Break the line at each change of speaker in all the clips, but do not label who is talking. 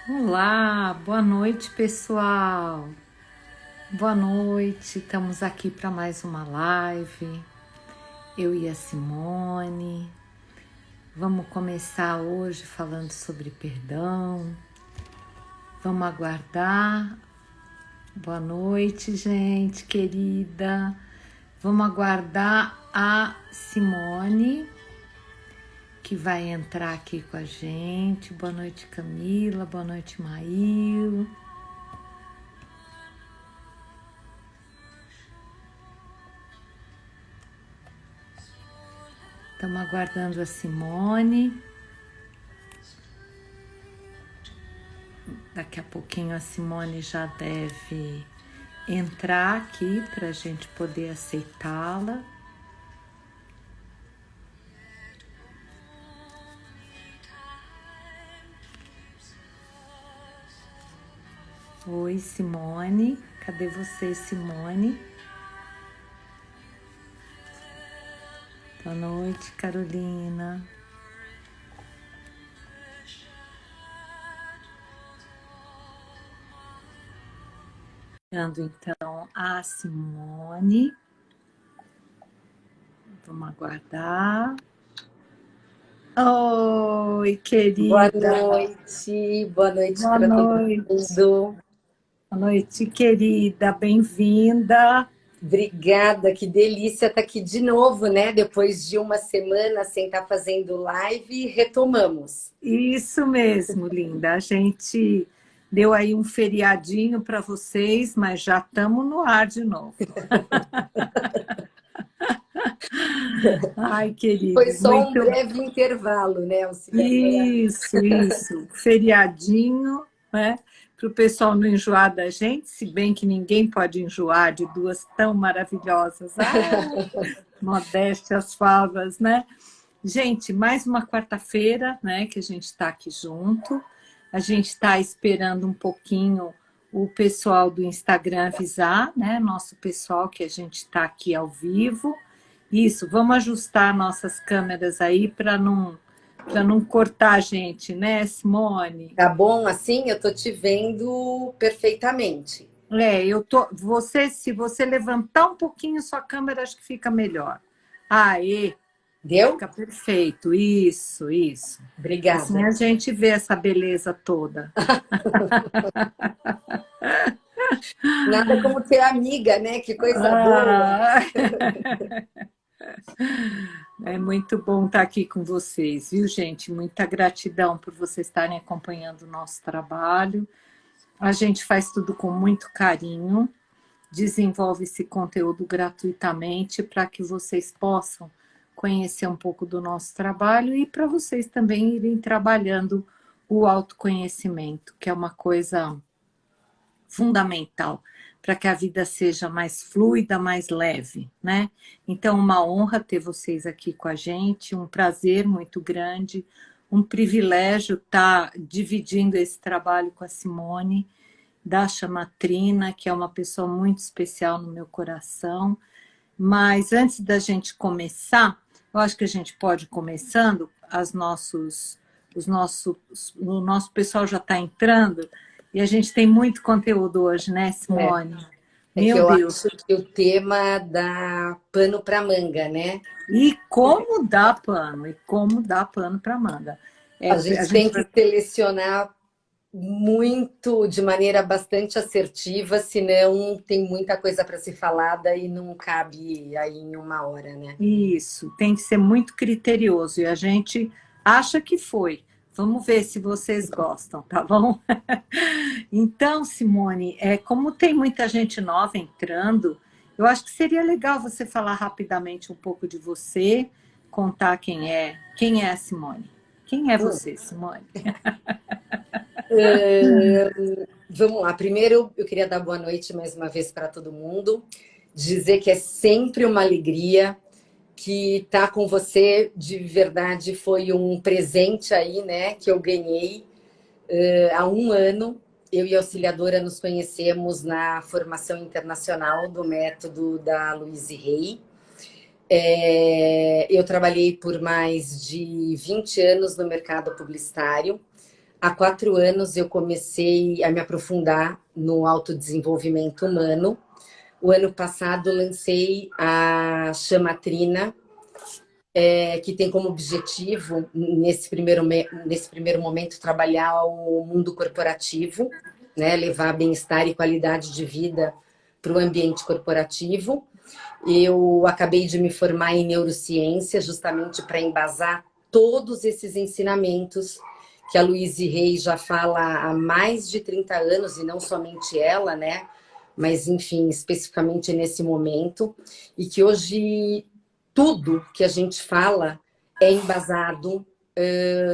Olá, boa noite, pessoal. Boa noite, estamos aqui para mais uma live. Eu e a Simone. Vamos começar hoje falando sobre perdão. Vamos aguardar. Boa noite, gente querida. Vamos aguardar a Simone, que vai entrar aqui com a gente. Boa noite, Camila. Boa noite, Maíl. Estamos aguardando a Simone. Daqui a pouquinho a Simone já deve entrar aqui para a gente poder aceitá-la. Oi, Simone. Cadê você, Simone? Boa noite, Carolina. Dando então a Simone. Vamos aguardar. Oi,
Boa
querida.
noite
Boa
para todo
noite.
mundo.
Boa noite, querida. Bem-vinda.
Obrigada, que delícia estar aqui de novo, né? Depois de uma semana sem estar fazendo live, retomamos.
Isso mesmo, linda. A gente deu aí um feriadinho para vocês, mas já estamos no ar de novo. Ai,
Foi
querida,
só um
muito.
breve intervalo, né, auxiliadora?
Isso. Feriadinho, né? Para o pessoal não enjoar da gente, se bem que ninguém pode enjoar de duas tão maravilhosas. Modéstia as favas, né? Gente, mais uma quarta-feira, né, que a gente está aqui junto. A gente está esperando um pouquinho o pessoal do Instagram avisar, né? Nosso pessoal que a gente está aqui ao vivo. Isso, vamos ajustar nossas câmeras aí para não cortar a gente, né, Simone?
Tá bom assim? Eu tô te vendo perfeitamente.
Se você levantar um pouquinho sua câmera, acho que fica melhor. Aê,
Deu?
fica perfeito. Isso. Assim
Obrigada.
a gente vê essa beleza toda.
Nada como ter amiga, né? Que coisa boa.
Ah, é muito bom estar aqui com vocês, viu, gente? Muita gratidão por vocês estarem acompanhando o nosso trabalho. A gente faz tudo com muito carinho, desenvolve esse conteúdo gratuitamente para que vocês possam conhecer um pouco do nosso trabalho e para vocês também irem trabalhando o autoconhecimento, que é uma coisa fundamental para que a vida seja mais fluida, mais leve, né? Então, uma honra ter vocês aqui com a gente, um prazer muito grande, um privilégio estar dividindo esse trabalho com a Simone, da Chamatrina, que é uma pessoa muito especial no meu coração. Mas antes da gente começar, eu acho que a gente pode ir começando, o nosso pessoal já está entrando, e a gente tem muito conteúdo hoje, né,
É,
Simone?
é que
Meu
eu
Deus!
acho que o tema dá pano para manga, né?
E como dá pano para manga.
A
A
gente
gente
tem
vai.
que selecionar muito, de maneira bastante assertiva, senão tem muita coisa para ser falada e não cabe aí em uma hora, né?
Isso, tem que ser muito criterioso, e a gente acha que foi. Vamos ver se vocês gostam, tá bom? Então, Simone, como tem muita gente nova entrando, eu acho que seria legal você falar rapidamente um pouco de você, contar quem é a Simone. Quem é
Hum.
você, Simone?
Vamos lá. Primeiro, eu queria dar boa noite mais uma vez para todo mundo, dizer que é sempre uma alegria, que estar com você de verdade foi um presente aí, né, que eu ganhei há um ano. Eu e a auxiliadora nos conhecemos na formação internacional do método da Louise Hay. Eu trabalhei por mais de 20 anos no mercado publicitário. há 4 anos eu comecei a me aprofundar no autodesenvolvimento humano. O ano passado lancei a Chamatrina, que tem como objetivo, nesse primeiro momento, trabalhar o mundo corporativo, né? Levar bem-estar e qualidade de vida para o ambiente corporativo. Eu acabei de me formar em neurociência, justamente para embasar todos esses ensinamentos que a Louise Hay já fala há mais de 30 anos, e não somente ela, né? Mas, enfim, especificamente nesse momento, e que hoje tudo que a gente fala é embasado,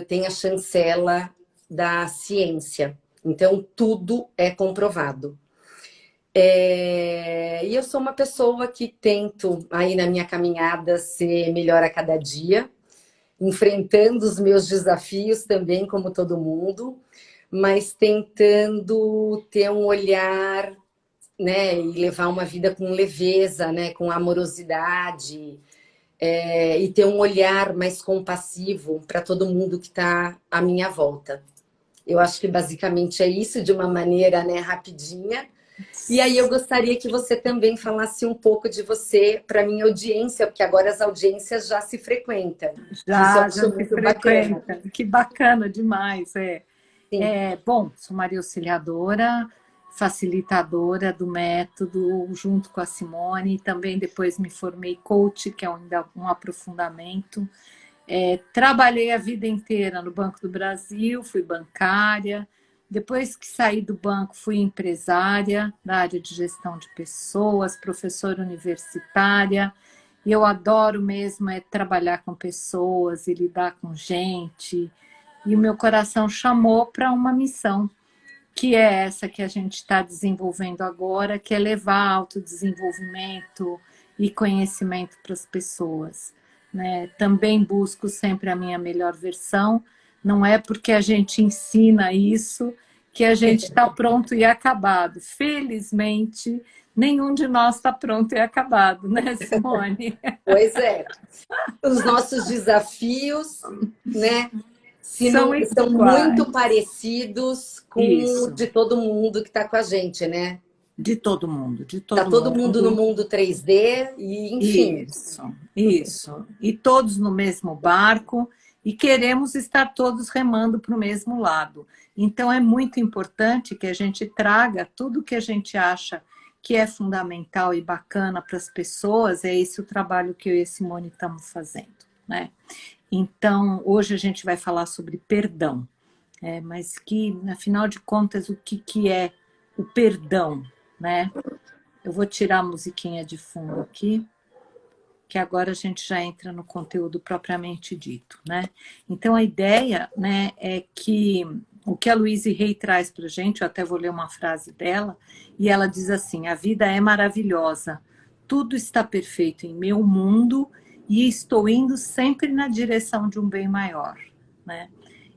tem a chancela da ciência. Então, tudo é comprovado. E eu sou uma pessoa que tento, aí na minha caminhada, ser melhor a cada dia, enfrentando os meus desafios também, como todo mundo, mas tentando ter um olhar, né, e levar uma vida com leveza, né, com amorosidade, e ter um olhar mais compassivo para todo mundo que está à minha volta. Eu acho que basicamente é isso, de uma maneira, né, rapidinha. E aí eu gostaria que você também falasse um pouco de você para a minha audiência, porque agora as audiências já se frequentam.
Já
Isso é
se
muito bacana.
frequenta. Que bacana demais,
Sim.
Bom, sou Maria Auxiliadora, facilitadora do método, junto com a Simone. Também depois me formei coach, que é ainda um aprofundamento. Trabalhei a vida inteira no Banco do Brasil, fui bancária. Depois que saí do banco, fui empresária da área de gestão de pessoas, professora universitária. E eu adoro mesmo trabalhar com pessoas e lidar com gente. E o meu coração chamou para uma missão, que é essa que a gente está desenvolvendo agora, que é levar autodesenvolvimento e conhecimento para as pessoas, né? Também busco sempre a minha melhor versão, não é porque a gente ensina isso que a gente está pronto e acabado. Felizmente, nenhum de nós está pronto e acabado, né, Simone?
Pois é. Os nossos desafios, né,
São
são muito
iguais.
parecidos com o
Isso,
de todo mundo que está com a gente, né?
de todo mundo, de
Tá
todo
todo mundo no
mundo.
mundo 3D e, enfim.
Isso. E todos no mesmo barco e queremos estar todos remando para o mesmo lado. Então é muito importante que a gente traga tudo que a gente acha que é fundamental e bacana para as pessoas. É esse o trabalho que eu e a Simone estamos fazendo, né? Então, hoje a gente vai falar sobre perdão, mas que, afinal de contas, o que é o perdão, né? Eu vou tirar a musiquinha de fundo aqui, que agora a gente já entra no conteúdo propriamente dito, né? Então, a ideia, né, é que o que a Louise Hay traz para a gente, eu até vou ler uma frase dela, e ela diz assim: a vida é maravilhosa, tudo está perfeito em meu mundo e estou indo sempre na direção de um bem maior, né?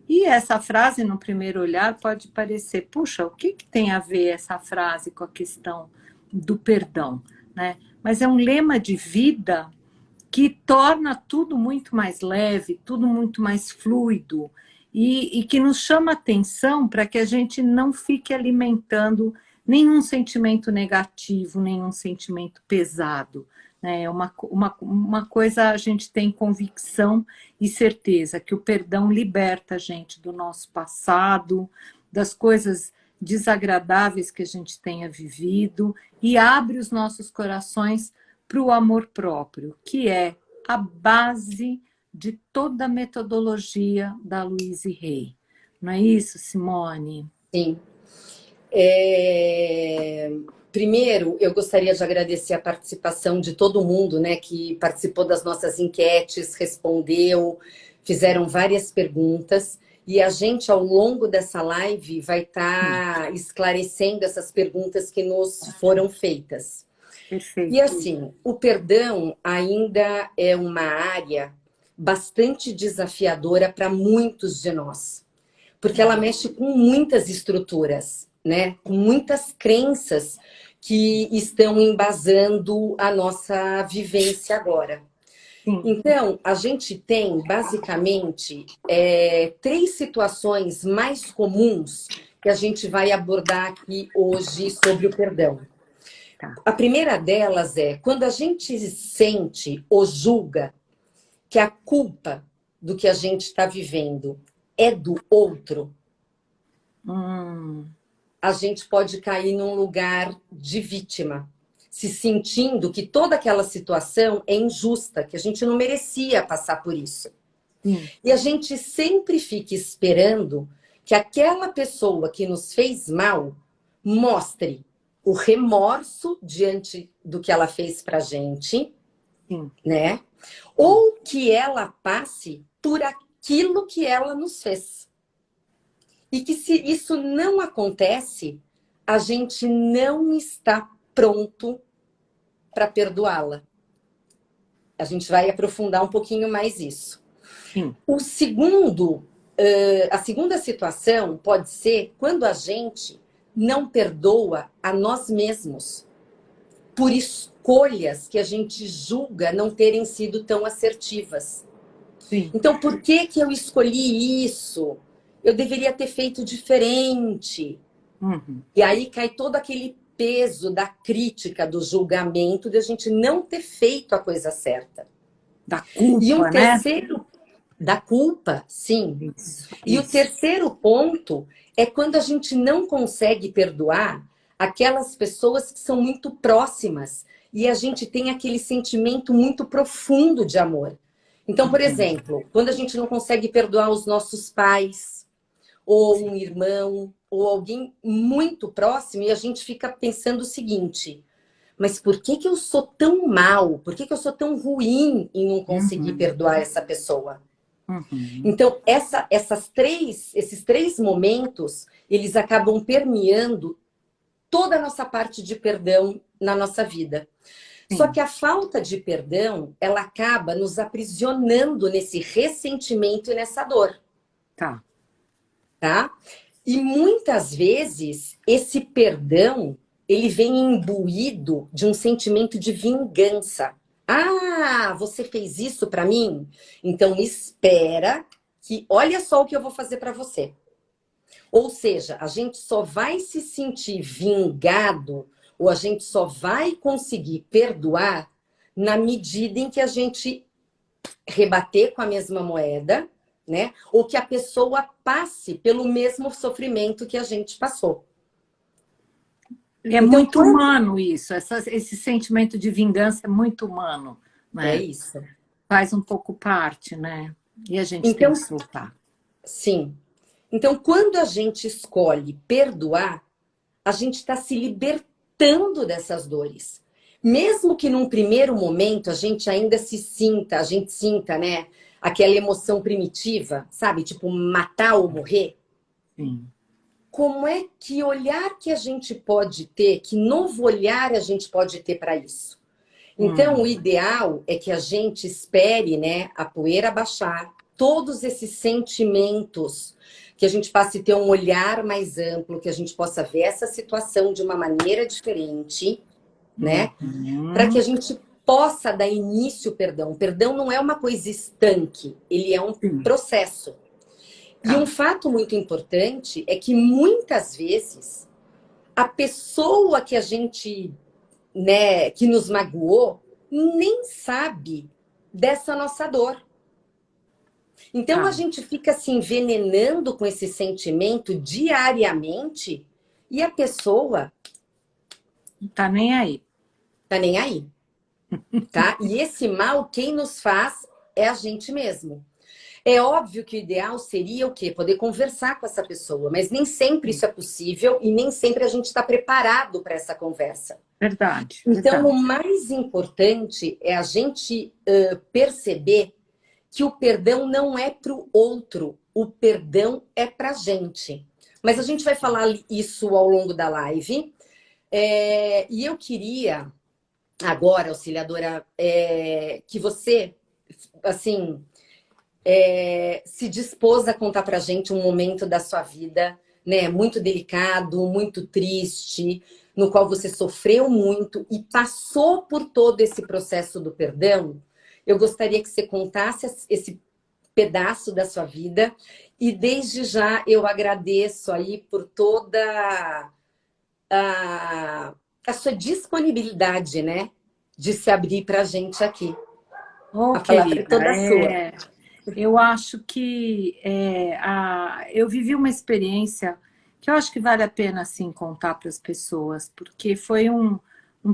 E essa frase, no primeiro olhar, pode parecer, puxa, o que tem a ver essa frase com a questão do perdão, né? Mas é um lema de vida que torna tudo muito mais leve, tudo muito mais fluido e que nos chama atenção para que a gente não fique alimentando nenhum sentimento negativo, nenhum sentimento pesado, né? Uma coisa a gente tem convicção e certeza, que o perdão liberta a gente do nosso passado, das coisas desagradáveis que a gente tenha vivido e abre os nossos corações para o amor próprio, que é a base de toda a metodologia da Louise Hay. Não é isso, Simone?
Sim. Primeiro, eu gostaria de agradecer a participação de todo mundo, né, que participou das nossas enquetes, respondeu, fizeram várias perguntas. E a gente, ao longo dessa live, vai estar esclarecendo essas perguntas que nos foram feitas.
Perfeito.
E assim, o perdão ainda é uma área bastante desafiadora para muitos de nós, porque ela mexe com muitas estruturas, né? Com muitas crenças que estão embasando a nossa vivência agora.
Sim.
Então, a gente tem, basicamente, 3 situações mais comuns que a gente vai abordar aqui hoje sobre o perdão.
Tá.
A primeira delas é quando a gente sente ou julga que a culpa do que a gente está vivendo é do outro, a gente pode cair num lugar de vítima, se sentindo que toda aquela situação é injusta, que a gente não merecia passar por isso.
Sim.
E a gente sempre fica esperando que aquela pessoa que nos fez mal mostre o remorso diante do que ela fez pra gente,
Sim.
né? Ou que ela passe por aquilo que ela nos fez. E que se isso não acontece, a gente não está pronto para perdoá-la. A gente vai aprofundar um pouquinho mais isso.
Sim.
A segunda situação pode ser quando a gente não perdoa a nós mesmos por escolhas que a gente julga não terem sido tão assertivas.
Sim.
Então, por que eu escolhi isso? Eu deveria ter feito diferente. E aí cai todo aquele peso da crítica, do julgamento, de a gente não ter feito a coisa certa.
Da culpa,
E um
né?
terceiro, da culpa, sim. E o terceiro ponto é quando a gente não consegue perdoar aquelas pessoas que são muito próximas e a gente tem aquele sentimento muito profundo de amor. Então, por exemplo, quando a gente não consegue perdoar os nossos pais, ou um irmão, ou alguém muito próximo, e a gente fica pensando o seguinte: mas por que eu sou tão mal? Por que eu sou tão ruim em não conseguir perdoar essa pessoa? Então, esses 3 momentos, eles acabam permeando toda a nossa parte de perdão na nossa vida. Só que a falta de perdão, ela acaba nos aprisionando nesse ressentimento e nessa dor. Tá? E muitas vezes, esse perdão, ele vem imbuído de um sentimento de vingança. Ah, você fez isso para mim? Então espera que olha só o que eu vou fazer para você. Ou seja, a gente só vai se sentir vingado ou a gente só vai conseguir perdoar na medida em que a gente rebater com a mesma moeda, né? Ou que a pessoa passe pelo mesmo sofrimento que a gente passou.
É então, muito humano isso, esse sentimento de vingança é muito humano, né?
É isso.
Faz um pouco parte, né? E a gente tem que soltar.
Sim. Então, quando a gente escolhe perdoar, a gente está se libertando dessas dores. Mesmo que num primeiro momento a gente ainda sinta, né? Aquela emoção primitiva, sabe? Tipo, matar ou morrer.
Sim.
Como é que olhar que a gente pode ter, que novo olhar a gente pode ter para isso? Então, o ideal é que a gente espere, né, a poeira baixar, todos esses sentimentos, que a gente passe a ter um olhar mais amplo, que a gente possa ver essa situação de uma maneira diferente, né? Para que a gente possa dar início ao perdão. O perdão não é uma coisa estanque, ele é um processo. E um fato muito importante é que muitas vezes a pessoa que a gente, né, que nos magoou, nem sabe dessa nossa dor. Então a gente fica se envenenando com esse sentimento diariamente e a pessoa
não tá nem aí.
Tá nem aí. Tá? E esse mal, quem nos faz é a gente mesmo. É óbvio que o ideal seria o quê? Poder conversar com essa pessoa, mas nem sempre isso é possível e nem sempre a gente está preparado para essa conversa.
Verdade.
Então, o mais importante é a gente perceber que o perdão não é para o outro, o perdão é para a gente. Mas a gente vai falar isso ao longo da live. E eu queria, agora, auxiliadora, que você, assim, se dispôs a contar pra gente um momento da sua vida, né, muito delicado, muito triste, no qual você sofreu muito e passou por todo esse processo do perdão. Eu gostaria que você contasse esse pedaço da sua vida e desde já eu agradeço aí por toda a sua disponibilidade, né? De se abrir para a gente aqui.
Oh,
A palavra é
querida,
toda sua.
eu acho que eu vivi uma experiência que eu acho que vale a pena assim, contar para as pessoas, porque foi um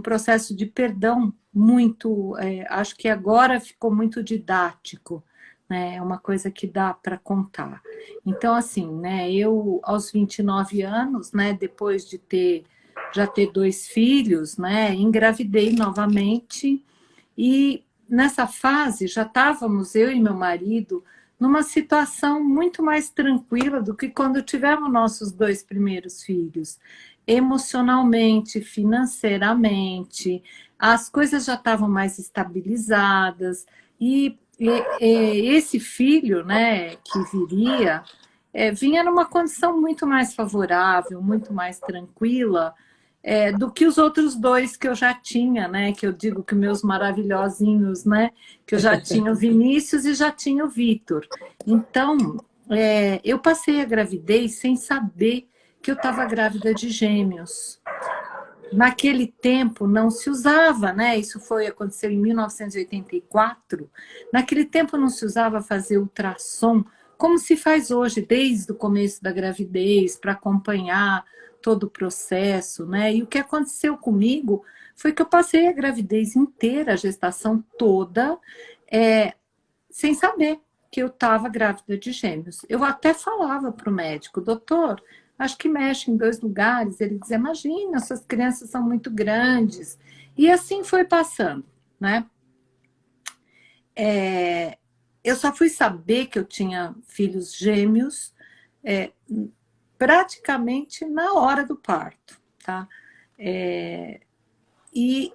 processo de perdão muito, acho que agora ficou muito didático, né? É uma coisa que dá para contar. Então, assim, né, eu aos 29 anos, né, depois de já ter dois filhos, né, engravidei novamente e nessa fase já estávamos, eu e meu marido, numa situação muito mais tranquila do que quando tivemos nossos dois primeiros filhos. Emocionalmente, financeiramente, as coisas já estavam mais estabilizadas e esse filho, né, que viria, vinha numa condição muito mais favorável, muito mais tranquila, do que os outros dois que eu já tinha, né? Que eu digo que meus maravilhosinhos, né? Que eu já tinha o Vinícius e já tinha o Vitor. Então, eu passei a gravidez sem saber que eu estava grávida de gêmeos. Naquele tempo não se usava, né? Isso aconteceu em 1984. Naquele tempo não se usava fazer ultrassom como se faz hoje, desde o começo da gravidez, para acompanhar todo o processo, né? E o que aconteceu comigo foi que eu passei a gravidez inteira, a gestação toda, sem saber que eu estava grávida de gêmeos. Eu até falava para o médico, doutor, acho que mexe em dois lugares. Ele dizia, imagina, essas crianças são muito grandes. E assim foi passando, né? Eu só fui saber que eu tinha filhos gêmeos praticamente na hora do parto, tá? E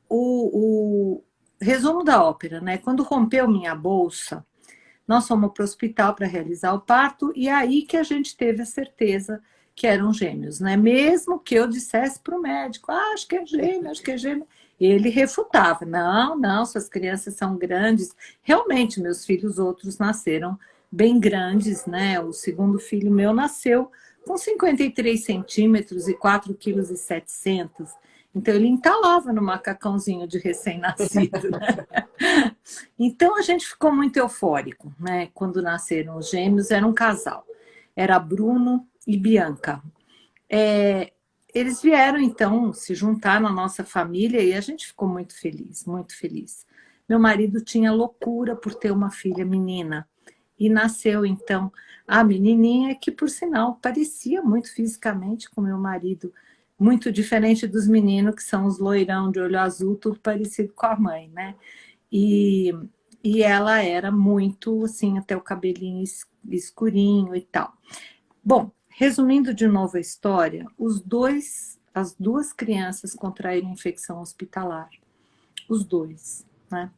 o resumo da ópera, né? Quando rompeu minha bolsa, nós fomos para o hospital para realizar o parto e aí que a gente teve a certeza que eram gêmeos, né? Mesmo que eu dissesse para o médico, acho que é gêmeo, acho que é gêmeo. Ele refutava, não, não, suas crianças são grandes. Realmente, meus filhos outros nasceram bem grandes, né? O segundo filho meu nasceu com 53 centímetros e 4,7 kg. Então, ele entalava no macacãozinho de recém-nascido, né? Então, a gente ficou muito eufórico, né? Quando nasceram os gêmeos, era um casal. Era Bruno e Bianca. Eles vieram, então, se juntar na nossa família e a gente ficou muito feliz, muito feliz. Meu marido tinha loucura por ter uma filha menina. E nasceu, então, a menininha que, por sinal, parecia muito fisicamente com meu marido, muito diferente dos meninos que são os loirão de olho azul, tudo parecido com a mãe, né? E, e ela era muito, assim, até o cabelinho escurinho e tal. Bom, resumindo de novo a história, as duas crianças contraíram infecção hospitalar. Os dois, né?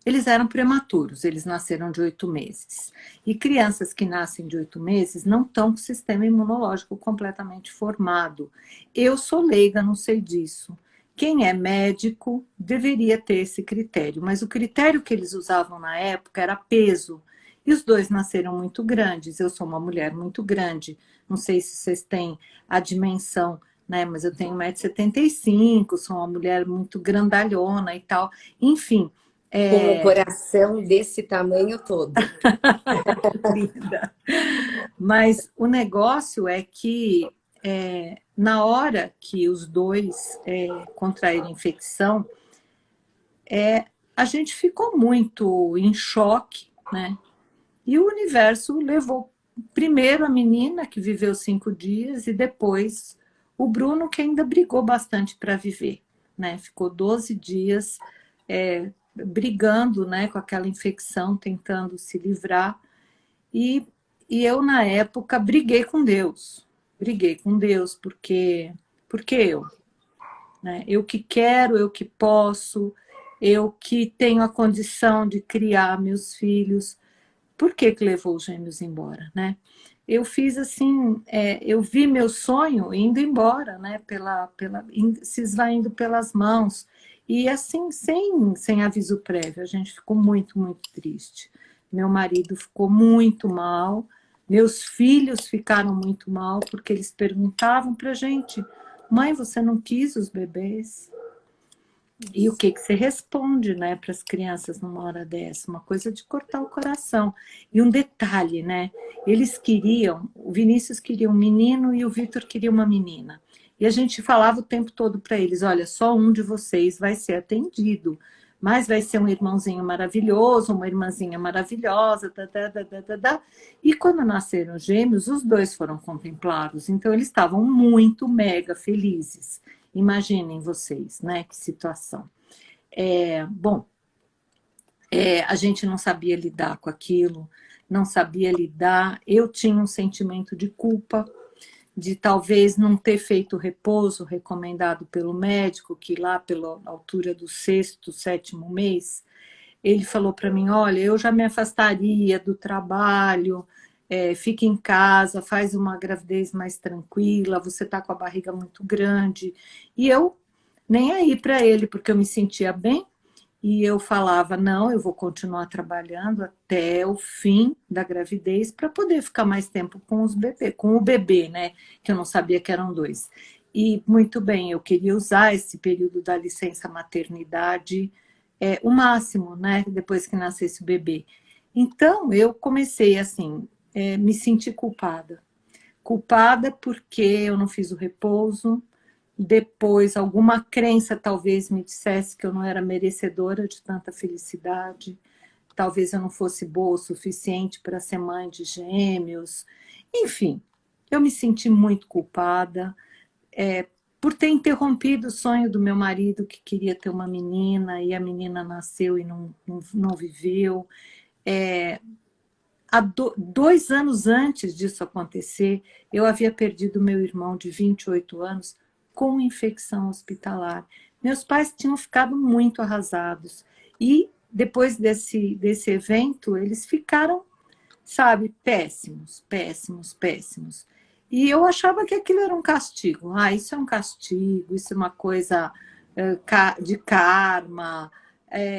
Eles eram prematuros, eles nasceram de 8 meses. E crianças que nascem de 8 meses não estão com o sistema imunológico completamente formado. Eu sou leiga, não sei disso. Quem é médico deveria ter esse critério, mas o critério que eles usavam na época era peso. E os dois nasceram muito grandes. Eu sou uma mulher muito grande. Não sei se vocês têm a dimensão, né? Mas eu tenho 1,75 m, sou uma mulher muito grandalhona e tal. Enfim.
Com um coração desse tamanho todo.
Linda. Mas o negócio é que na hora que os dois contraíram infecção, a gente ficou muito em choque, né? E o universo levou primeiro a menina, que viveu 5 dias, e depois o Bruno, que ainda brigou bastante para viver, né? Ficou 12 dias brigando, né, com aquela infecção, tentando se livrar. E eu, na época, briguei com Deus. Briguei com Deus, porque eu, né? Eu que quero, eu que posso, eu que tenho a condição de criar meus filhos. Por que levou os gêmeos embora, né? Eu fiz assim, eu vi meu sonho indo embora, né? Se esvaindo pelas mãos. E assim, sem aviso prévio, a gente ficou muito, muito triste. Meu marido ficou muito mal, meus filhos ficaram muito mal, porque eles perguntavam para a gente: mãe, você não quis os bebês? E o que você responde, né, para as crianças numa hora dessa? Uma coisa de cortar o coração. E um detalhe, né? Eles queriam, o Vinícius queria um menino e o Vitor queria uma menina. E a gente falava o tempo todo para eles: olha, só um de vocês vai ser atendido, mas vai ser um irmãozinho maravilhoso, uma irmãzinha maravilhosa, E quando nasceram os gêmeos, os dois foram contemplados. Então eles estavam muito mega felizes. Imaginem vocês, né? Que situação. Bom, a gente não sabia lidar com aquilo, não sabia lidar. Eu tinha um sentimento de culpa, de talvez não ter feito o repouso recomendado pelo médico, que lá pela altura do 6º, 7º mês, ele falou para mim: olha, eu já me afastaria do trabalho, fica em casa, faz uma gravidez mais tranquila, você está com a barriga muito grande. E eu nem aí para ele, porque eu me sentia bem, e eu falava: não, eu vou continuar trabalhando até o fim da gravidez para poder ficar mais tempo com o bebê, né? Que eu não sabia que eram 2. E muito bem, eu queria usar esse período da licença maternidade o máximo, né? Depois que nascesse o bebê. Então, eu comecei assim, me sentir culpada. Culpada porque eu não fiz o repouso. Depois, alguma crença talvez me dissesse que eu não era merecedora de tanta felicidade. Talvez eu não fosse boa o suficiente para ser mãe de gêmeos. Enfim, eu me senti muito culpada por ter interrompido o sonho do meu marido, que queria ter uma menina, e a menina nasceu e não viveu. Há 2 anos antes disso acontecer, eu havia perdido meu irmão de 28 anos com infecção hospitalar. Meus pais tinham ficado muito arrasados. E depois desse evento, eles ficaram, sabe, péssimos, péssimos, péssimos. E eu achava que aquilo era um castigo. Ah, isso é um castigo, isso é uma coisa de karma.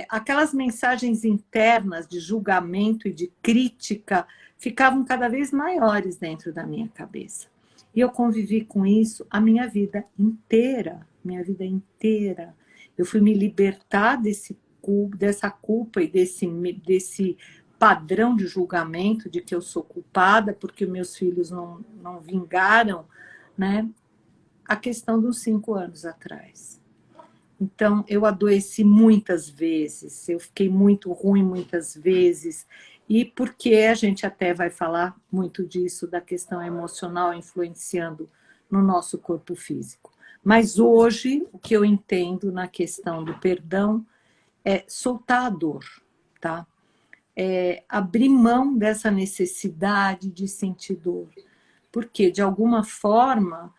Aquelas mensagens internas de julgamento e de crítica ficavam cada vez maiores dentro da minha cabeça. E eu convivi com isso a minha vida inteira, Eu fui me libertar dessa culpa e desse padrão de julgamento de que eu sou culpada porque meus filhos não vingaram, né? A questão dos 5 anos atrás. Então, eu adoeci muitas vezes, eu fiquei muito ruim muitas vezes, e porque a gente até vai falar muito disso, da questão emocional influenciando no nosso corpo físico. Mas hoje, o que eu entendo na questão do perdão é soltar a dor, tá? Abrir mão dessa necessidade de sentir dor. Porque, de alguma forma,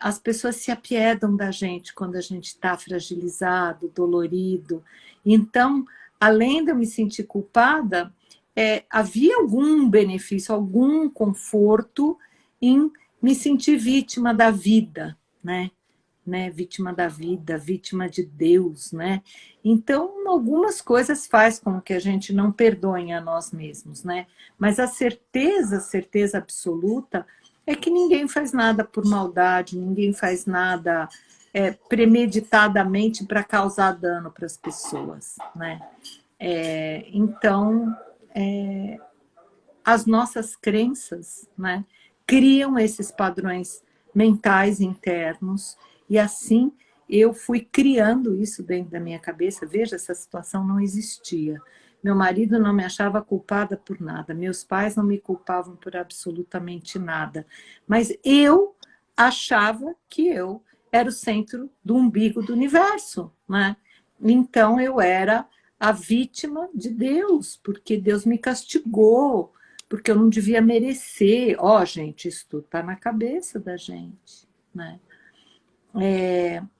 as pessoas se apiedam da gente quando a gente está fragilizado, dolorido. Então, além de eu me sentir culpada, havia algum benefício, algum conforto em me sentir vítima da vida, né? Vítima da vida, vítima de Deus, né? Então, algumas coisas faz com que a gente não perdoe a nós mesmos, né? Mas a certeza absoluta é que ninguém faz nada por maldade, ninguém faz nada premeditadamente para causar dano para as pessoas, né? Então, as nossas crenças, né, criam esses padrões mentais internos, e assim eu fui criando isso dentro da minha cabeça. Veja, essa situação não existia. Meu marido não me achava culpada por nada, meus pais não me culpavam por absolutamente nada, mas eu achava que eu era o centro do umbigo do universo, né? Então eu era a vítima de Deus, porque Deus me castigou, porque eu não devia merecer. Gente, isso tudo está na cabeça da gente, né?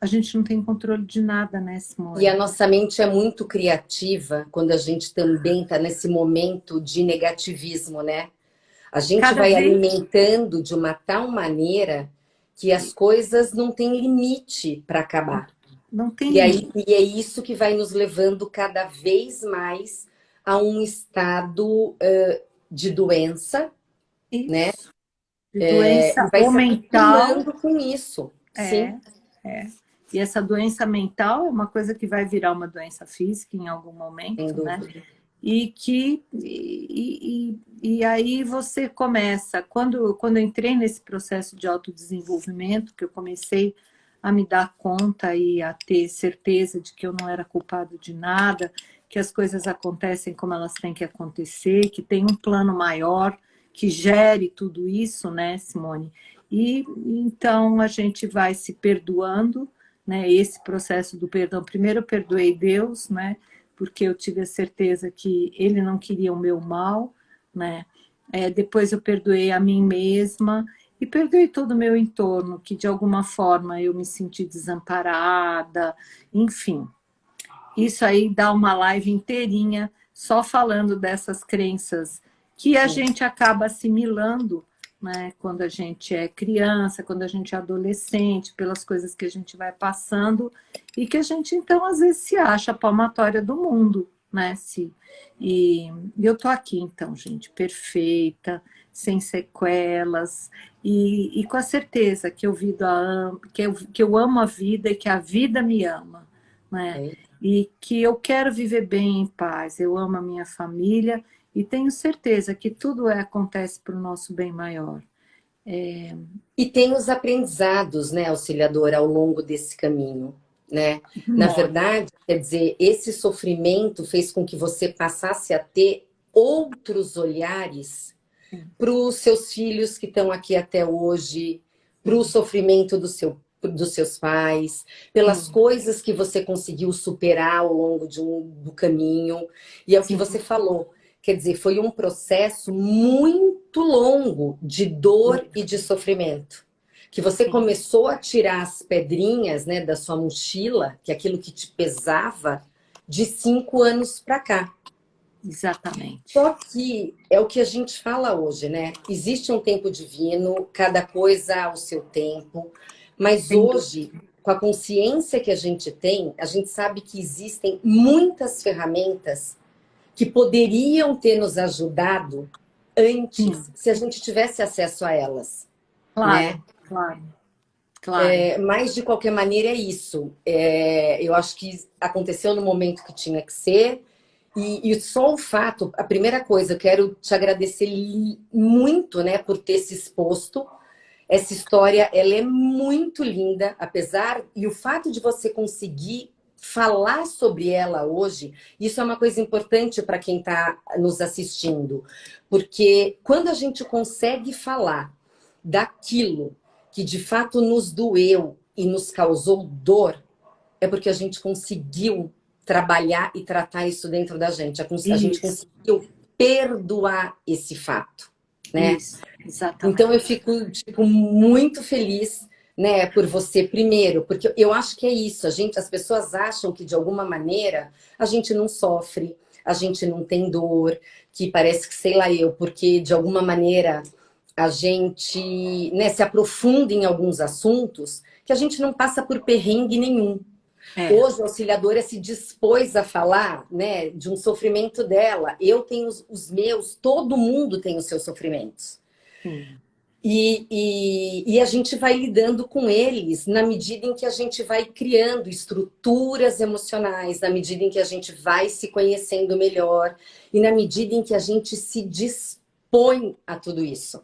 A gente não tem controle de nada nesse momento.
E a nossa mente é muito criativa quando a gente também está nesse momento de negativismo, né? A gente vai alimentando de uma tal maneira que as coisas não têm limite para acabar.
Não tem
E aí,
limite.
e é isso que vai nos levando cada vez mais a um estado de doença, né?
Isso. De
E
doença
vai
ou
se
mental,
acostumando com isso.
é,
Sim,
é. E essa doença mental é uma coisa que vai virar uma doença física em algum
sem
momento, né?
dúvida.
E aí você começa, quando eu entrei nesse processo de autodesenvolvimento, que eu comecei a me dar conta e a ter certeza de que eu não era culpado de nada, que as coisas acontecem como elas têm que acontecer, que tem um plano maior que gere tudo isso, né, Simone? E então a gente vai se perdoando, né? Esse processo do perdão. Primeiro eu perdoei Deus, né? Porque eu tive a certeza que ele não queria o meu mal, né? Depois eu perdoei a mim mesma e perdoei todo o meu entorno, que de alguma forma eu me senti desamparada, enfim. Isso aí dá uma live inteirinha só falando dessas crenças que a
Sim.
gente acaba assimilando, né, quando a gente é criança, quando a gente é adolescente, pelas coisas que a gente vai passando e que a gente então às vezes se acha a palmatória do mundo, né? E eu tô aqui então, gente, perfeita, sem sequelas e com a certeza que que eu amo a vida e que a vida me ama, né?
É.
E que eu quero viver bem em paz, eu amo a minha família e tenho certeza que tudo acontece para o nosso bem maior.
E tem os aprendizados, né, auxiliadora, ao longo desse caminho, né? Na
Muito.
verdade, quer dizer, esse sofrimento fez com que você passasse a ter outros olhares para os seus filhos que estão aqui até hoje, para o sofrimento dos seus pais, pelas
Sim,
coisas que você conseguiu superar ao longo do caminho. E é o que
sim,
você falou. Quer dizer, foi um processo muito longo de dor e de sofrimento. Que você
sim,
começou a tirar as pedrinhas, né, da sua mochila, que é aquilo que te pesava, de 5 anos para cá.
exatamente.
Só que é o que a gente fala hoje, né? Existe um tempo divino, cada coisa ao seu tempo, mas
Sem dúvida.
hoje, com a consciência que a gente sabe que existem muitas ferramentas que poderiam ter nos ajudado antes,
Sim,
se a gente tivesse acesso a elas, né?
claro, claro, claro.
Mas, de qualquer maneira, é isso. Eu acho que aconteceu no momento que tinha que ser. E só o fato, a primeira coisa, eu quero te agradecer muito, né, por ter se exposto. Essa história, ela é muito linda, apesar, e o fato de você conseguir falar sobre ela hoje, isso é uma coisa importante para quem está nos assistindo, porque quando a gente consegue falar daquilo que de fato nos doeu e nos causou dor, é porque a gente conseguiu trabalhar e tratar isso dentro da gente. A gente
Isso,
conseguiu perdoar esse fato, né?
isso,
Então eu
exatamente.
fico tipo muito feliz, né, por você primeiro, porque eu acho que é isso. As pessoas acham que de alguma maneira a gente não sofre, a gente não tem dor, que parece que sei lá eu, porque de alguma maneira a gente, né, se aprofunda em alguns assuntos que a gente não passa por perrengue nenhum.
É,
Hoje a auxiliadora se dispôs a falar, né, de um sofrimento dela. Eu tenho os meus, todo mundo tem os seus sofrimentos.
sim,
E a gente vai lidando com eles na medida em que a gente vai criando estruturas emocionais, na medida em que a gente vai se conhecendo melhor e na medida em que a gente se dispõe a tudo isso.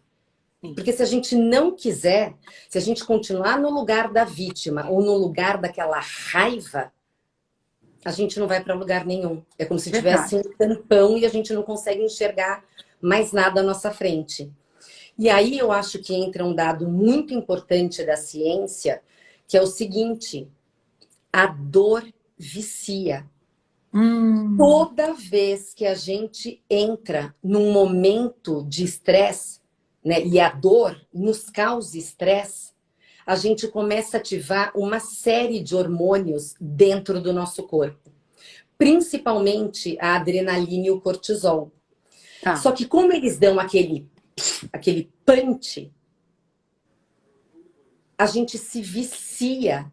sim,
Porque se a gente não quiser, se a gente continuar no lugar da vítima ou no lugar daquela raiva, a gente não vai para lugar nenhum. É como se tivesse
verdade.
um tampão e a gente não consegue enxergar mais nada à nossa frente. E aí eu acho que entra um dado muito importante da ciência, que é o seguinte: a dor vicia.
Hum,
Toda vez que a gente entra num momento de estresse, né, e a dor nos causa estresse, a gente começa a ativar uma série de hormônios dentro do nosso corpo, principalmente a adrenalina e o cortisol. Só
tá,
que como eles dão aquele punch, a gente se vicia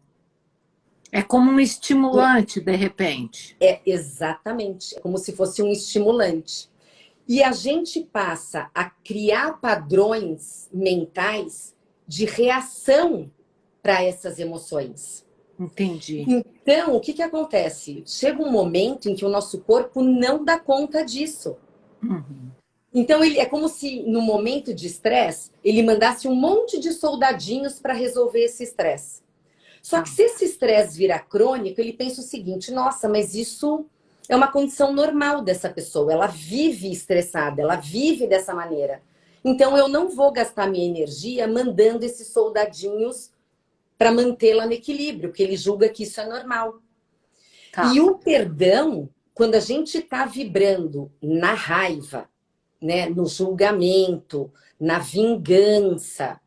É como um estimulante, de repente.
É exatamente, é como se fosse um estimulante. E a gente passa a criar padrões mentais de reação para essas emoções.
Entendi.
Então, o que que acontece? Chega um momento em que o nosso corpo não dá conta disso.
Uhum.
Então, ele é como se, no momento de estresse, ele mandasse um monte de soldadinhos para resolver esse estresse. Só que
Tá.
se esse estresse virar crônico, ele pensa o seguinte: nossa, mas isso é uma condição normal dessa pessoa. Ela vive estressada, ela vive dessa maneira. Então, eu não vou gastar minha energia mandando esses soldadinhos para mantê-la no equilíbrio, porque ele julga que isso é normal. E
Tá.
o perdão, quando a gente está vibrando na raiva, né, no julgamento, na vingança,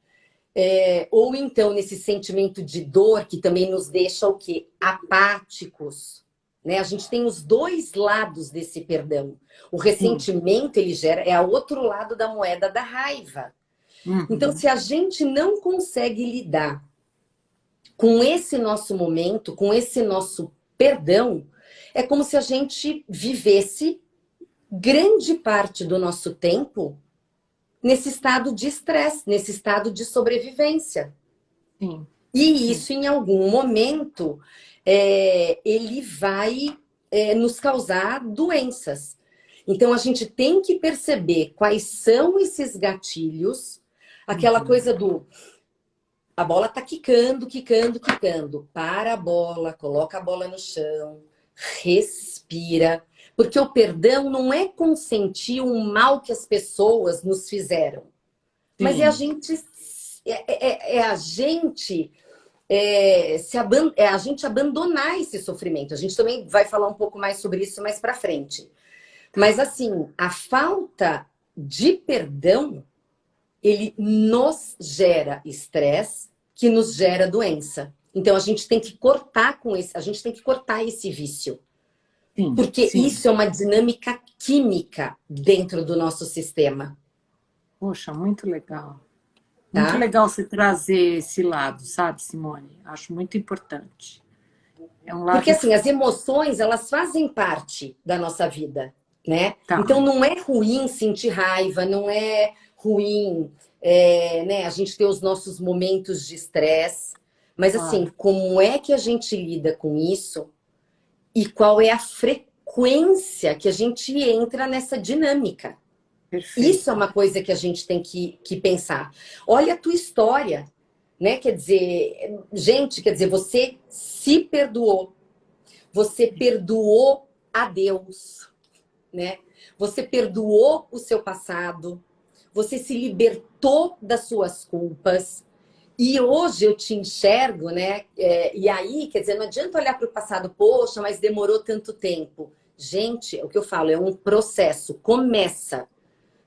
ou então nesse sentimento de dor que também nos deixa o quê? Apáticos. Né? A gente tem os dois lados desse perdão. O
Sim.
ressentimento, ele gera, é o outro lado da moeda da raiva. Então,
Uhum.
se a gente não consegue lidar com esse nosso momento, com esse nosso perdão, é como se a gente vivesse grande parte do nosso tempo nesse estado de estresse, nesse estado de sobrevivência.
Sim.
E
Sim.
isso, em algum momento, ele vai nos causar doenças. Então, a gente tem que perceber quais são esses gatilhos, aquela
Uhum.
coisa do a bola tá quicando, quicando, quicando. Para a bola, coloca a bola no chão, respira. Porque o perdão não é consentir o mal que as pessoas nos fizeram, mas é a
Sim.
gente é a gente é a gente abandonar esse sofrimento. A gente também vai falar um pouco mais sobre isso mais para frente. Mas assim, a falta de perdão, ele nos gera estresse, que nos gera doença. Então a gente tem que cortar a gente tem que cortar esse vício,
Sim.
porque
Sim.
isso é uma dinâmica química dentro do nosso sistema,
Poxa, muito legal. Muito
tá?
legal você trazer esse lado, sabe, Simone? Acho muito importante. É um
Porque
lado.
assim, as emoções, elas fazem parte da nossa vida, né?
Tá.
Então não é ruim sentir raiva, não é ruim, né, a gente ter os nossos momentos de estresse, mas assim,
Claro.
como é que a gente lida com isso e qual é a frequência que a gente entra nessa dinâmica? Isso é
Perfeito.
uma coisa que a gente tem que pensar. Olha a tua história, né? Quer dizer, gente, quer dizer, você se perdoou. Você perdoou a Deus, né? Você perdoou o seu passado, você se libertou das suas culpas. E hoje eu te enxergo, né? E aí, quer dizer, não adianta olhar para o passado, poxa, mas demorou tanto tempo. Gente, é o que eu falo, é um processo. Começa.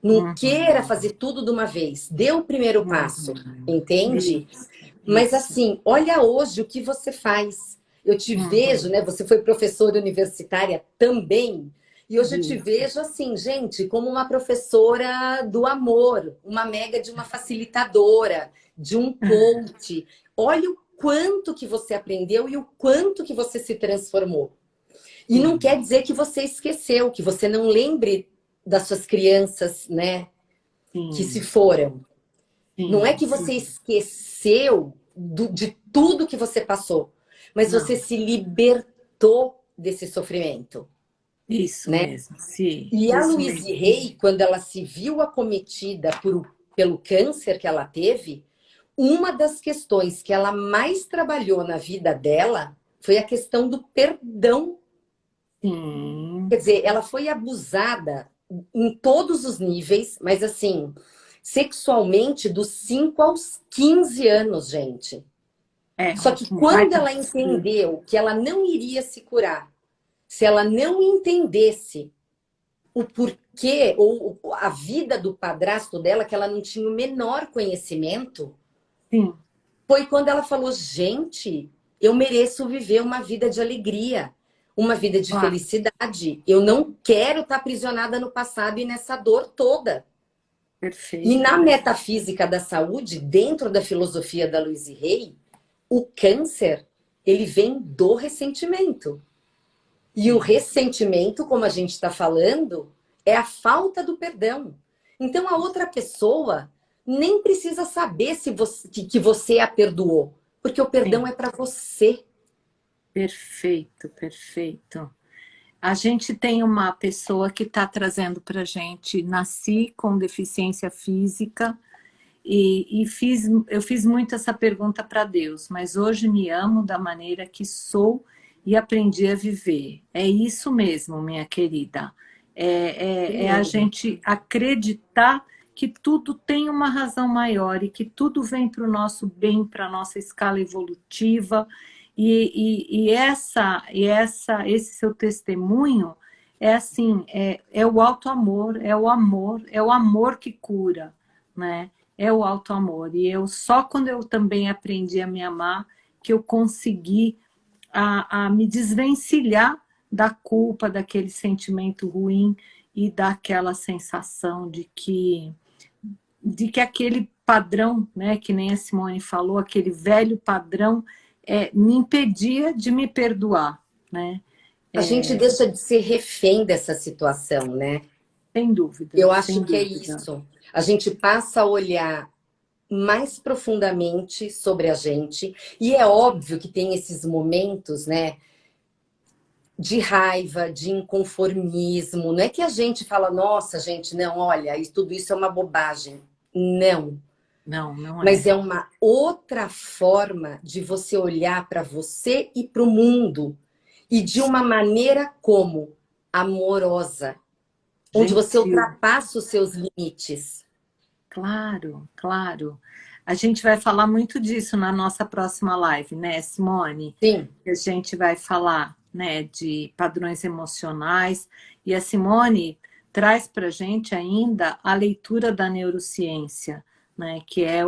Não queira
Uhum.
fazer tudo de uma vez. Dê o primeiro passo,
Uhum.
entende?
Isso.
Mas
Isso.
assim, olha hoje o que você faz. Eu te vejo,
Uhum.
né? Você foi professora universitária também. E hoje eu te
Isso.
vejo assim, gente, como uma professora do amor, uma mega de uma facilitadora, de um coach. Olha o quanto que você aprendeu e o quanto que você se transformou. E não
Sim.
quer dizer que você esqueceu, que você não lembre das suas crianças, né, que se
Sim.
foram. Não é
Sim.
que você
Sim.
esqueceu de tudo que você passou, mas você
Não.
se libertou desse sofrimento,
Isso
né?
mesmo. Sim.
E a
Isso
Louise
mesmo.
Hay, quando ela se viu acometida pelo câncer que ela teve, uma das questões que ela mais trabalhou na vida dela foi a questão do perdão.
Sim.
Quer dizer, ela foi abusada em todos os níveis, mas assim, sexualmente dos 5 aos 15 anos, gente.
É
Só que
um
quando
baita
ela
desafio.
entendeu que ela não iria se curar, se ela não entendesse o porquê ou a vida do padrasto dela, que ela não tinha o menor conhecimento,
Sim.
foi quando ela falou: gente, eu mereço viver uma vida de alegria, uma vida de
Claro.
felicidade. Eu não quero estar aprisionada no passado e nessa dor toda. E
Perfeito.
na metafísica da saúde, dentro da filosofia da Louise Hay, o câncer, ele vem do ressentimento. E o ressentimento, como a gente está falando, é a falta do perdão. Então, a outra pessoa nem precisa saber se você, que você a perdoou, porque o perdão
Sim.
é para você.
Perfeito, perfeito. A gente tem uma pessoa que está trazendo para a gente, nasci com deficiência física eu fiz muito essa pergunta para Deus, mas hoje me amo da maneira que sou e aprendi a viver. É isso mesmo, minha querida. É a gente acreditar que tudo tem uma razão maior e que tudo vem para o nosso bem, para a nossa escala evolutiva. Esse seu testemunho é assim, é o auto-amor, é o amor que cura, né? É o auto-amor. E eu só quando eu também aprendi a me amar que eu consegui a me desvencilhar da culpa, daquele sentimento ruim e daquela sensação de que aquele padrão, né, que nem a Simone falou, aquele velho padrão me impedia de me perdoar, né?
A gente deixa de ser refém dessa situação, né?
Sem dúvida,
Eu
sem
acho que é
dúvida.
isso. A gente passa a olhar mais profundamente sobre a gente. E é óbvio que tem esses momentos, né? De raiva, de inconformismo. Não é que a gente fala, nossa, gente, não, olha, tudo isso é uma bobagem. Não.
Não, não
Mas
é.
é uma outra forma de você olhar para você e para o mundo. E de uma maneira como? Amorosa. Onde você
Gentil.
ultrapassa os seus limites.
Claro, claro. A gente vai falar muito disso na nossa próxima live, né, Simone?
Sim.
A gente vai falar, né, de padrões emocionais. E a Simone traz para a gente ainda a leitura da neurociência, né, que é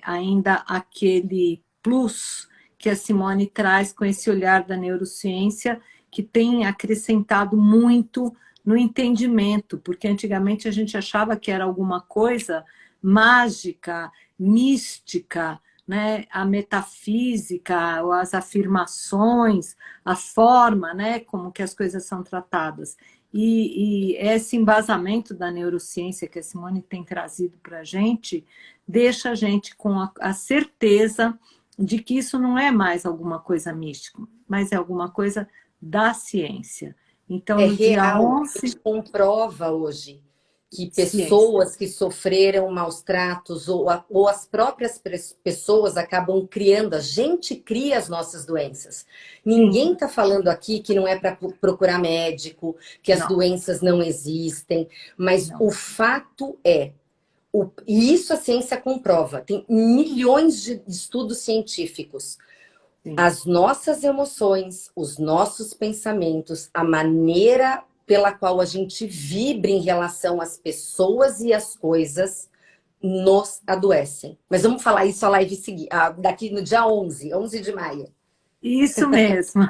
ainda aquele plus que a Simone traz com esse olhar da neurociência que tem acrescentado muito no entendimento, porque antigamente a gente achava que era alguma coisa mágica, mística, né? A metafísica, as afirmações, a forma, né? Como que as coisas são tratadas. E esse embasamento da neurociência que a Simone tem trazido para a gente, deixa a gente com a certeza de que isso não é mais alguma coisa mística, mas é alguma coisa da ciência. Então,
É
no dia
real. A
11,
gente comprova hoje que
ciência.
pessoas que sofreram maus tratos ou as próprias pessoas acabam criando, a gente cria as nossas doenças.
Sim,
Ninguém está falando aqui que não é para procurar médico, que as
não,
doenças não existem, mas
não.
o fato é, e isso a ciência comprova, tem milhões de estudos científicos.
Sim.
As nossas emoções, os nossos pensamentos, a maneira pela qual a gente vibra em relação às pessoas e às coisas nos adoecem. Mas vamos falar isso a live seguir, daqui no dia 11 de maio.
Isso mesmo.